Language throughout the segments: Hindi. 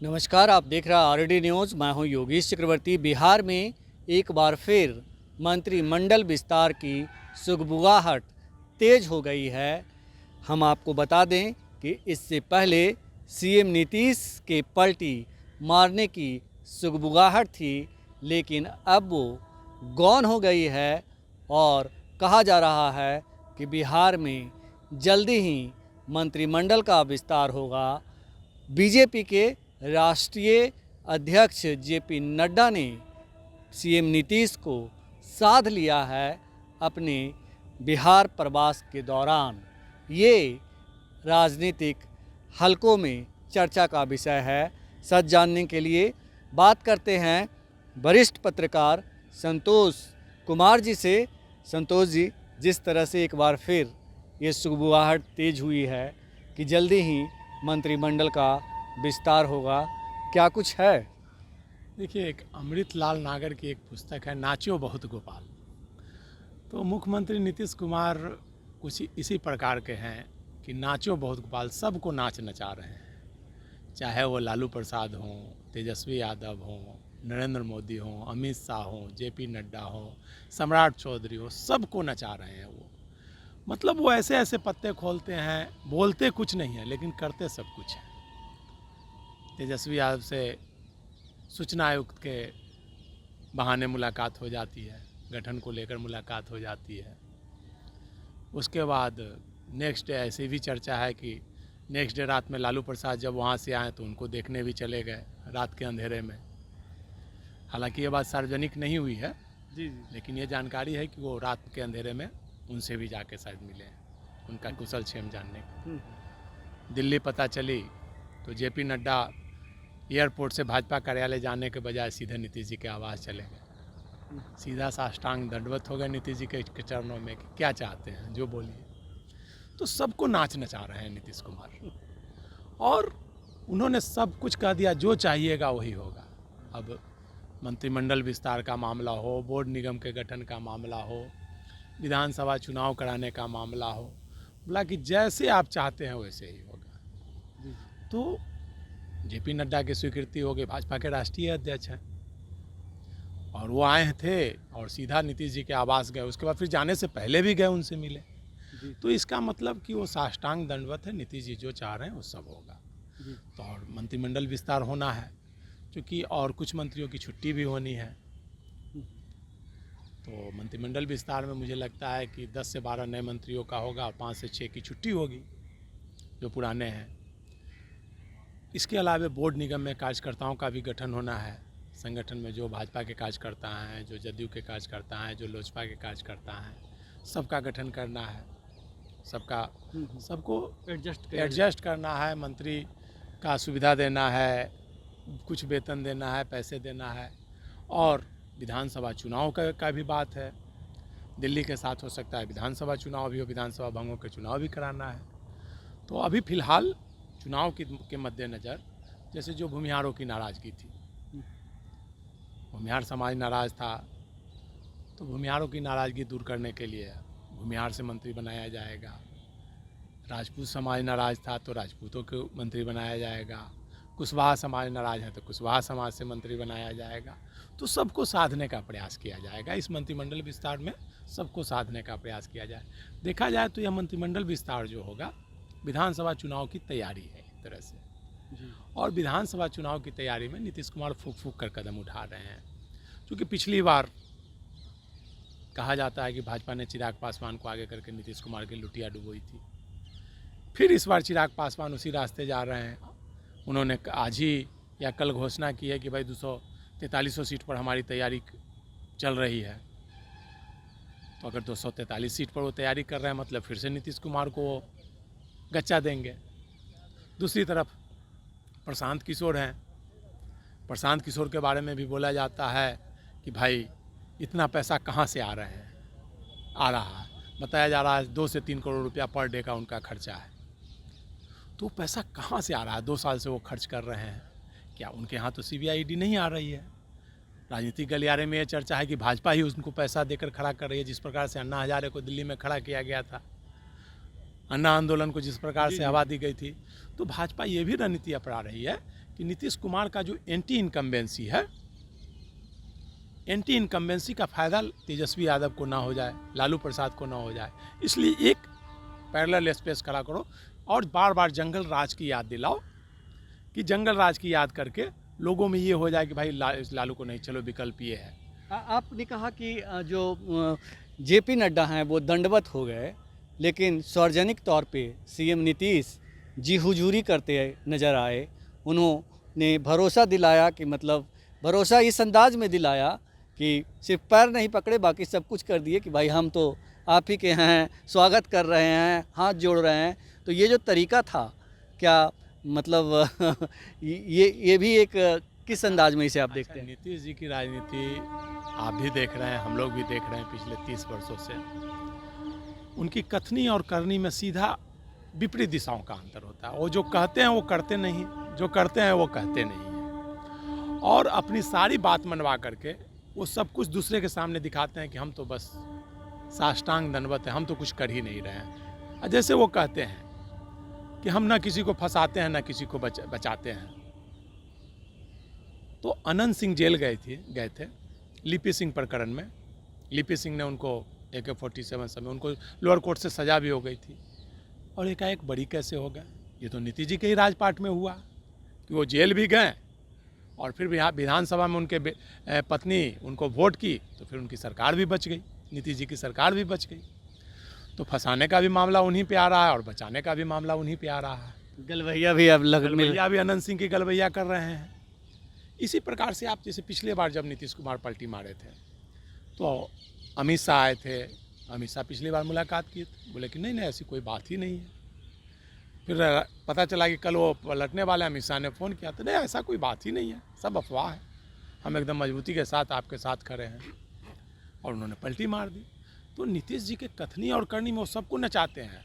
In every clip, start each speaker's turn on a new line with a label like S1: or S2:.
S1: नमस्कार, आप देख रहे हैं आरडी न्यूज़। मैं हूं योगेश चक्रवर्ती। बिहार में एक बार फिर मंत्रिमंडल विस्तार की सुगबुगाहट तेज हो गई है। हम आपको बता दें कि इससे पहले सीएम नीतीश के पलटी मारने की सुगबुगाहट थी, लेकिन अब वो गौन हो गई है और कहा जा रहा है कि बिहार में जल्दी ही मंत्रिमंडल का विस्तार होगा। बीजेपी के राष्ट्रीय अध्यक्ष जेपी नड्डा ने सीएम नीतीश को साध लिया है अपने बिहार प्रवास के दौरान। ये राजनीतिक हलकों में चर्चा का विषय है। सच जानने के लिए बात करते हैं वरिष्ठ पत्रकार संतोष कुमार जी से। संतोष जी, जिस तरह से एक बार फिर ये सुगबुगाहट तेज हुई है कि जल्दी ही मंत्रिमंडल का विस्तार होगा, क्या कुछ है?
S2: देखिए, एक अमृतलाल नागर की एक पुस्तक है, नाचो बहुत गोपाल। तो मुख्यमंत्री नीतीश कुमार कुछ इसी प्रकार के हैं कि नाचो बहुत गोपाल, सबको नाच नचा रहे हैं। चाहे वो लालू प्रसाद हों, तेजस्वी यादव हों, नरेंद्र मोदी हों, अमित शाह हों, जेपी नड्डा हो, सम्राट चौधरी हो, सबको नचा रहे हैं वो। मतलब वो ऐसे ऐसे पत्ते खोलते हैं, बोलते कुछ नहीं है लेकिन करते सब कुछ है। तेजस्वी यादव से सूचना आयुक्त के बहाने मुलाकात हो जाती है, गठन को लेकर मुलाकात हो जाती है। उसके बाद नेक्स्ट डे ऐसी भी चर्चा है कि नेक्स्ट डे रात में लालू प्रसाद जब वहाँ से आए तो उनको देखने भी चले गए रात के अंधेरे में। हालांकि ये बात सार्वजनिक नहीं हुई है
S1: जी,
S2: लेकिन ये जानकारी है कि वो रात के अंधेरे में उनसे भी जाके शायद मिले, उनका कुशल क्षेम जानने। दिल्ली पता चली तो जेपी नड्डा एयरपोर्ट से भाजपा कार्यालय जाने के बजाय सीधे नीतीश जी के आवास चले गए। सीधा साष्टांग दंडवत हो गए नीतीश जी के चरणों में कि क्या चाहते हैं जो बोलिए। तो सबको नाच नचा रहे हैं नीतीश कुमार, और उन्होंने सब कुछ कह दिया, जो चाहिएगा वही होगा। अब मंत्रिमंडल विस्तार का मामला हो, बोर्ड निगम के गठन का मामला हो, विधानसभा चुनाव कराने का मामला हो, बोला कि जैसे आप चाहते हैं वैसे ही होगा। तो जेपी नड्डा की स्वीकृति हो गई, भाजपा के राष्ट्रीय अध्यक्ष हैं, और वो आए थे और सीधा नीतीश जी के आवास गए। उसके बाद फिर जाने से पहले भी गए, उनसे मिले। तो इसका मतलब कि वो साष्टांग दंडवत है, नीतीश जी जो चाह रहे हैं वो सब होगा। तो और मंत्रिमंडल विस्तार होना है क्योंकि और कुछ मंत्रियों की छुट्टी भी होनी है। तो मंत्रिमंडल विस्तार में मुझे लगता है कि 10 से 12 नए मंत्रियों का होगा और 5 से 6 की छुट्टी होगी जो पुराने हैं। इसके अलावा बोर्ड निगम में कार्यकर्ताओं का भी गठन होना है। संगठन में जो भाजपा के कार्यकर्ता हैं, जो जदयू के कार्यकर्ता हैं, जो लोजपा के कार्यकर्ता हैं, सबका गठन करना है। सबको एडजस्ट करना है, मंत्री का सुविधा देना है, कुछ वेतन देना है, पैसे देना है। और विधानसभा चुनाव का भी बात है। दिल्ली के साथ हो सकता है विधानसभा चुनाव भी हो, विधानसभा भंगों के चुनाव भी कराना है। तो अभी फ़िलहाल चुनाव के मद्देनज़र जैसे जो भूमिहारों की नाराज़गी थी, भूमिहार समाज नाराज़ था, तो भूमिहारों की नाराज़गी दूर करने के लिए भूमिहार से मंत्री बनाया जाएगा। राजपूत समाज नाराज़ था तो राजपूतों को मंत्री बनाया जाएगा। कुशवाहा समाज नाराज़ है तो कुशवाहा समाज से मंत्री बनाया जाएगा। तो सबको साधने का प्रयास किया जाएगा। इस मंत्रिमंडल विस्तार में सबको साधने का प्रयास किया जाए। देखा जाए तो यह मंत्रिमंडल विस्तार जो होगा विधानसभा चुनाव की तैयारी है एक तरह से। और विधानसभा चुनाव की तैयारी में नीतीश कुमार फूंक फूंक कर कदम उठा रहे हैं। क्योंकि पिछली बार कहा जाता है कि भाजपा ने चिराग पासवान को आगे करके नीतीश कुमार की लुटिया डुबोई थी। फिर इस बार चिराग पासवान उसी रास्ते जा रहे हैं। उन्होंने आज ही या कल घोषणा की है कि भाई 243 सीट पर हमारी तैयारी चल रही है। तो अगर 243 सीट पर वो तैयारी कर रहे हैं मतलब फिर से नीतीश कुमार को गच्चा देंगे। दूसरी तरफ प्रशांत किशोर हैं। प्रशांत किशोर के बारे में भी बोला जाता है कि भाई इतना पैसा कहाँ से आ रहा है। बताया जा रहा है 2 से 3 करोड़ रुपया पर डे का उनका खर्चा है। तो पैसा कहाँ से आ रहा है? 2 साल से वो खर्च कर रहे हैं। क्या उनके यहाँ तो CBI नहीं आ रही है? राजनीतिक गलियारे में ये चर्चा है कि भाजपा ही उनको पैसा देकर खड़ा कर रही है। जिस प्रकार से अन्ना हजारे को दिल्ली में खड़ा किया गया था, अन्ना आंदोलन को जिस प्रकार से हवा दी गई थी, तो भाजपा ये भी रणनीति अपना रही है कि कि नीतीश कुमार का जो एंटी इनकम्बेंसी है, एंटी इनकम्बेंसी का फ़ायदा तेजस्वी यादव को ना हो जाए, लालू प्रसाद को ना हो जाए, इसलिए एक पैरेलल स्पेस खड़ा करो और बार बार जंगल राज की याद दिलाओ, कि जंगल राज की याद करके लोगों में ये हो जाए कि भाई लालू को नहीं, चलो विकल्प ये है।
S1: आपने कहा कि जो जेपी नड्डा हैं वो दंडवत हो गए, लेकिन सार्वजनिक तौर पे सीएम नीतीश जी हुजूरी करते नज़र आए। उन्होंने भरोसा दिलाया कि मतलब भरोसा इस अंदाज में दिलाया कि सिर्फ पैर नहीं पकड़े, बाकी सब कुछ कर दिए कि भाई हम तो आप ही के हैं, स्वागत कर रहे हैं, हाथ जोड़ रहे हैं। तो ये जो तरीका था, क्या मतलब ये भी एक किस अंदाज में इसे आप देखते हैं?
S2: नीतीश जी की राजनीति आप भी देख रहे हैं, हम लोग भी देख रहे हैं पिछले 30 वर्षों से। उनकी कथनी और करनी में सीधा विपरीत दिशाओं का अंतर होता है। वो जो कहते हैं वो करते नहीं, जो करते हैं वो कहते नहीं हैं, और अपनी सारी बात मनवा करके वो सब कुछ दूसरे के सामने दिखाते हैं कि हम तो बस साष्टांग दंडवत है, हम तो कुछ कर ही नहीं रहे हैं। जैसे वो कहते हैं कि हम ना किसी को फंसाते हैं ना किसी को बचाते हैं। तो अनंत सिंह जेल गए थे लिपि सिंह प्रकरण में। लिपि सिंह ने उनको AK-47 समय उनको लोअर कोर्ट से सज़ा भी हो गई थी, और एकाएक बरी कैसे हो गए? ये तो नीतीश जी के ही राजपाट में हुआ कि वो जेल भी गए और फिर विधानसभा में उनके पत्नी उनको वोट की, तो फिर उनकी सरकार भी बच गई, नीतीश जी की सरकार भी बच गई। तो फंसाने का भी मामला उन्हीं पे आ रहा है और बचाने का भी मामला उन्हीं पे आ रहा है।
S1: गलवैया भी अब
S2: गलवैया भी अनंत सिंह की गलवैया कर रहे हैं। इसी प्रकार से आप जैसे पिछले बार जब नीतीश कुमार पलटी मारे थे तो अमित शाह आए थे, अमित शाह पिछली बार मुलाकात की, बोले कि नहीं ऐसी कोई बात ही नहीं है। फिर पता चला कि कल वो पलटने वाले, अमित शाह ने फ़ोन किया तो नहीं ऐसा कोई बात ही नहीं है, सब अफवाह है, हम एकदम मजबूती के साथ आपके साथ खड़े हैं, और उन्होंने पलटी मार दी। तो नीतीश जी के कथनी और करनी में वो सबको नचाते हैं,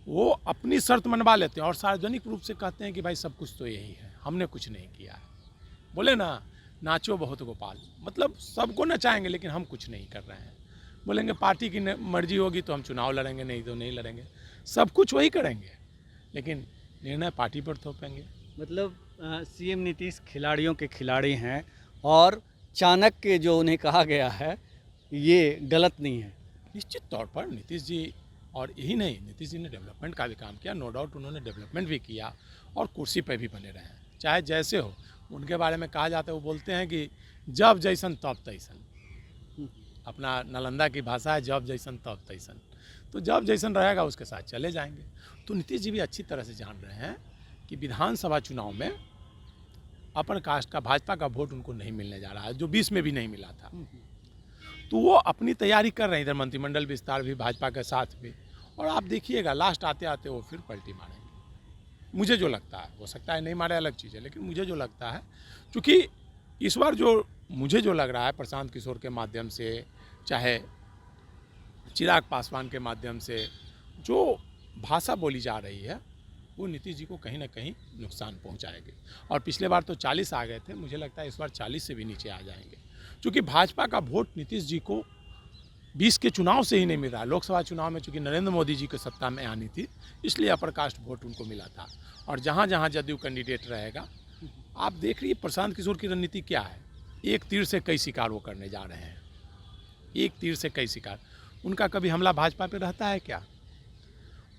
S2: वो अपनी शर्त मनवा लेते हैं और सार्वजनिक रूप से कहते हैं कि भाई सब कुछ तो यही है, हमने कुछ नहीं किया है। बोले ना, नाचो बहुत गोपाल, मतलब सबको नचाएंगे लेकिन हम कुछ नहीं कर रहे हैं। बोलेंगे पार्टी की मर्जी होगी तो हम चुनाव लड़ेंगे, नहीं तो नहीं लड़ेंगे, सब कुछ वही करेंगे लेकिन निर्णय पार्टी पर थोपेंगे।
S1: मतलब सीएम नीतीश खिलाड़ियों के खिलाड़ी हैं, और चाणक्य जो उन्हें कहा गया है ये गलत नहीं है।
S2: निश्चित तौर पर नीतीश जी, और यही नहीं, नीतीश जी ने डेवलपमेंट का भी काम किया, नो डाउट उन्होंने डेवलपमेंट भी किया और कुर्सी पर भी बने रहे हैं, चाहे जैसे हो। उनके बारे में कहा जाता है, वो बोलते हैं कि जब जैसन तब तैसन, अपना नालंदा की भाषा है जब जैसन तब तैसन, तो जब जैसन रहेगा उसके साथ चले जाएंगे। तो नीतीश जी भी अच्छी तरह से जान रहे हैं कि विधानसभा चुनाव में अपर कास्ट का, भाजपा का वोट उनको नहीं मिलने जा रहा है, जो 20 में भी नहीं मिला था। तो वो अपनी तैयारी कर रहे हैं, इधर मंत्रिमंडल विस्तार भी भाजपा के साथ भी, और आप देखिएगा लास्ट आते आते वो फिर पलटी मारेंगे। मुझे जो लगता है, हो सकता है नहीं मारे, अलग चीज़ है, लेकिन मुझे जो लगता है, क्योंकि इस बार जो मुझे जो लग रहा है प्रशांत किशोर के माध्यम से, चाहे चिराग पासवान के माध्यम से जो भाषा बोली जा रही है, वो नीतीश जी को कहीं ना कहीं नुकसान पहुंचाएगी। और पिछले बार तो 40 आ गए थे, मुझे लगता है इस बार 40 से भी नीचे आ जाएंगे, क्योंकि भाजपा का वोट नीतीश जी को 20 के चुनाव से ही नहीं मिल रहा है। लोकसभा चुनाव में चूँकि नरेंद्र मोदी जी को सत्ता में आनी थी, इसलिए अपर कास्ट वोट उनको मिला था, और जहाँ जहाँ जदयू कैंडिडेट रहेगा, आप देख रही प्रशांत किशोर की रणनीति क्या है, एक तीर से कई शिकार वो करने जा रहे हैं, एक तीर से कई शिकार। उनका कभी हमला भाजपा पे रहता है क्या?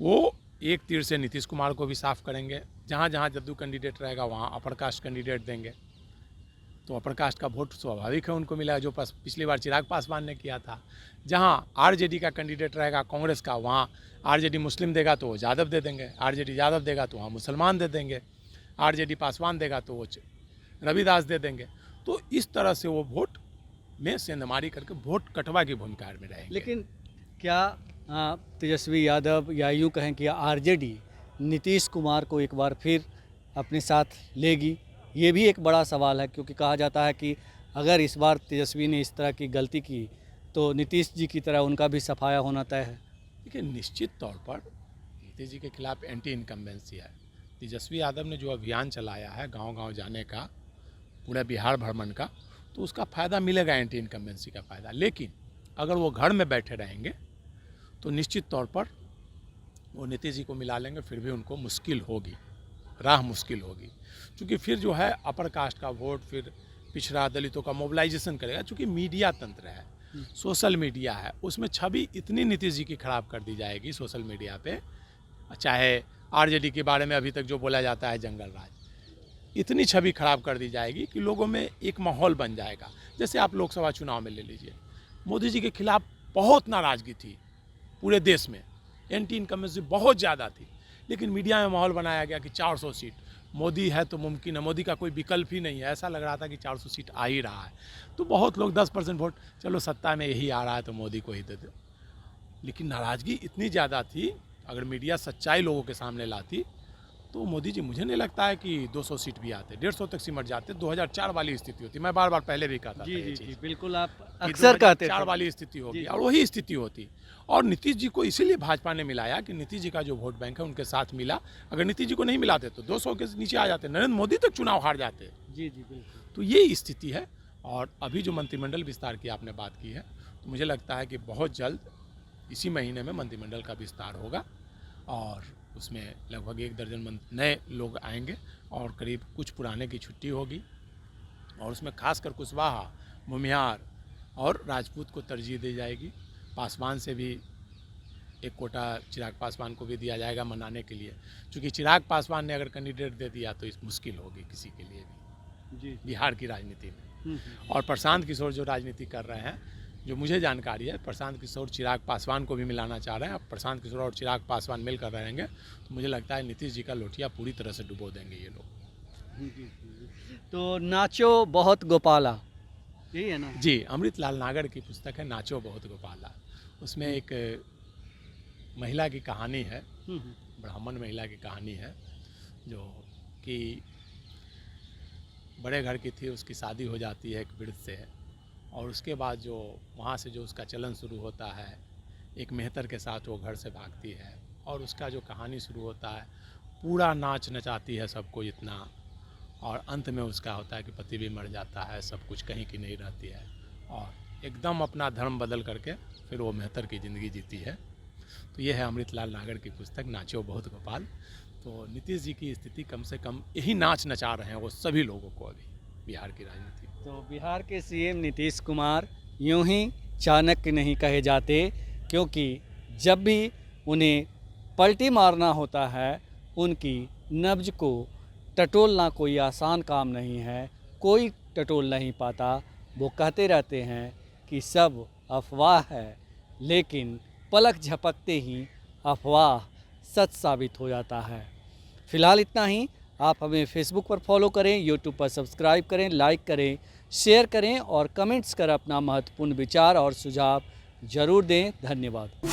S2: वो एक तीर से नीतीश कुमार को भी साफ करेंगे, जहाँ जहाँ जदयू कैंडिडेट रहेगा वहाँ अपर कास्ट कैंडिडेट देंगे, तो अपर कास्ट का वोट स्वाभाविक है उनको मिला, जो पिछली बार चिराग पासवान ने किया था। जहाँ आरजेडी का कैंडिडेट रहेगा कांग्रेस का, वहाँ आरजेडी मुस्लिम देगा तो वो यादव दे देंगे, आरजेडी यादव देगा तो वहाँ मुसलमान दे देंगे, आरजेडी पासवान देगा तो वो रविदास दे देंगे। तो इस तरह से वो वोट में सेंधमारी करके वोट कटवा की भूमिका में रहेंगे।
S1: लेकिन क्या तेजस्वी यादव, या यूँ कहें कि आरजेडी नीतीश कुमार को एक बार फिर अपने साथ लेगी? ये भी एक बड़ा सवाल है, क्योंकि कहा जाता है कि अगर इस बार तेजस्वी ने इस तरह की गलती की तो नीतीश जी की तरह उनका भी सफाया होना तय है।
S2: देखिए, निश्चित तौर पर नीतीश जी के खिलाफ एंटी इनकम्बेंसी है। तेजस्वी यादव ने जो अभियान चलाया है गांव-गांव जाने का, पूरा बिहार भ्रमण का, तो उसका फ़ायदा मिलेगा, एंटी इनकम्बेंसी का फ़ायदा। लेकिन अगर वो घर में बैठे रहेंगे तो निश्चित तौर पर वो नीतीश जी को मिला लेंगे, फिर भी उनको मुश्किल होगी। राह मुश्किल होगी, क्योंकि फिर जो है अपर कास्ट का वोट, फिर पिछड़ा दलितों का मोबिलाइजेशन करेगा। क्योंकि मीडिया तंत्र है, सोशल मीडिया है, उसमें छवि इतनी नीतीश जी की खराब कर दी जाएगी सोशल मीडिया पे, चाहे आरजेडी के बारे में अभी तक जो बोला जाता है जंगल राज, इतनी छवि खराब कर दी जाएगी कि लोगों में एक माहौल बन जाएगा। जैसे आप लोकसभा चुनाव में ले लीजिए, मोदी जी के खिलाफ बहुत नाराज़गी थी पूरे देश में, एंटी इनकम्बेंसी बहुत ज़्यादा थी, लेकिन मीडिया में माहौल बनाया गया कि 400 सीट मोदी है तो मुमकिन है, मोदी का कोई विकल्प ही नहीं है, ऐसा लग रहा था कि 400 सीट आ ही रहा है। तो बहुत लोग 10% वोट, चलो सत्ता में यही आ रहा है तो मोदी को ही दे दो। लेकिन नाराज़गी इतनी ज़्यादा थी, अगर मीडिया सच्चाई लोगों के सामने लाती तो मोदी जी, मुझे नहीं लगता है कि 200 सीट भी आते, 150 तक सिमट जाते। 2004 वाली स्थिति होती, मैं बार बार पहले भी कहता था ये चीज़,
S1: बिल्कुल आप अक्सर कहते थे
S2: 2004 वाली स्थिति होगी और वही स्थिति होती। और नीतीश जी को इसीलिए भाजपा ने मिलाया कि नीतीश जी का जो वोट बैंक है उनके साथ मिला। अगर नीतीश जी को नहीं मिलाते तो 200 के नीचे आ जाते, नरेंद्र मोदी तक चुनाव हार जाते।
S1: जी बिल्कुल।
S2: तो ये स्थिति है। और अभी जो मंत्रिमंडल विस्तार की आपने बात की है, तो मुझे लगता है कि बहुत जल्द इसी महीने में मंत्रिमंडल का विस्तार होगा और उसमें लगभग 1 दर्जन नए लोग आएंगे और करीब कुछ पुराने की छुट्टी होगी। और उसमें खासकर कुशवाहा, भूमिहार और राजपूत को तरजीह दी जाएगी। पासवान से भी एक कोटा चिराग पासवान को भी दिया जाएगा मनाने के लिए, क्योंकि चिराग पासवान ने अगर कैंडिडेट दे दिया तो इस मुश्किल होगी किसी के लिए भी बिहार की राजनीति में। और प्रशांत किशोर जो राजनीति कर रहे हैं, जो मुझे जानकारी है, प्रशांत किशोर चिराग पासवान को भी मिलाना चाह रहे हैं। अब प्रशांत किशोर और चिराग पासवान मिलकर रहेंगे तो मुझे लगता है नीतीश जी का लोटिया पूरी तरह से डुबो देंगे ये लोग।
S1: तो नाचो बहुत गोपाला, यही है ना?
S2: जी, अमृतलाल नागर की पुस्तक है नाचो बहुत गोपाला। उसमें एक महिला की कहानी है, ब्राह्मण महिला की कहानी है, जो कि बड़े घर की थी, उसकी शादी हो जाती है एक वृद्ध से, और उसके बाद जो वहाँ से जो उसका चलन शुरू होता है, एक मेहतर के साथ वो घर से भागती है और उसका जो कहानी शुरू होता है, पूरा नाच नचाती है सबको इतना, और अंत में उसका होता है कि पति भी मर जाता है, सब कुछ कहीं की नहीं रहती है और एकदम अपना धर्म बदल करके फिर वो मेहतर की ज़िंदगी जीती है। तो ये है अमृतलाल नागर की पुस्तक नाचो बहुत गोपाल। तो नीतीश जी की स्थिति कम से कम यही नाच नचा रहे हैं वो सभी लोगों को अभी बिहार की राजनीति।
S1: तो बिहार के सीएम नीतीश कुमार यूं ही चाणक्य नहीं कहे जाते, क्योंकि जब भी उन्हें पलटी मारना होता है, उनकी नब्ज को टटोलना कोई आसान काम नहीं है, कोई टटोल नहीं पाता। वो कहते रहते हैं कि सब अफवाह है, लेकिन पलक झपकते ही अफवाह सच साबित हो जाता है। फ़िलहाल इतना ही। आप हमें फेसबुक पर फॉलो करें, यूट्यूब पर सब्सक्राइब करें, लाइक करें, शेयर करें और कमेंट्स कर अपना महत्वपूर्ण विचार और सुझाव ज़रूर दें। धन्यवाद।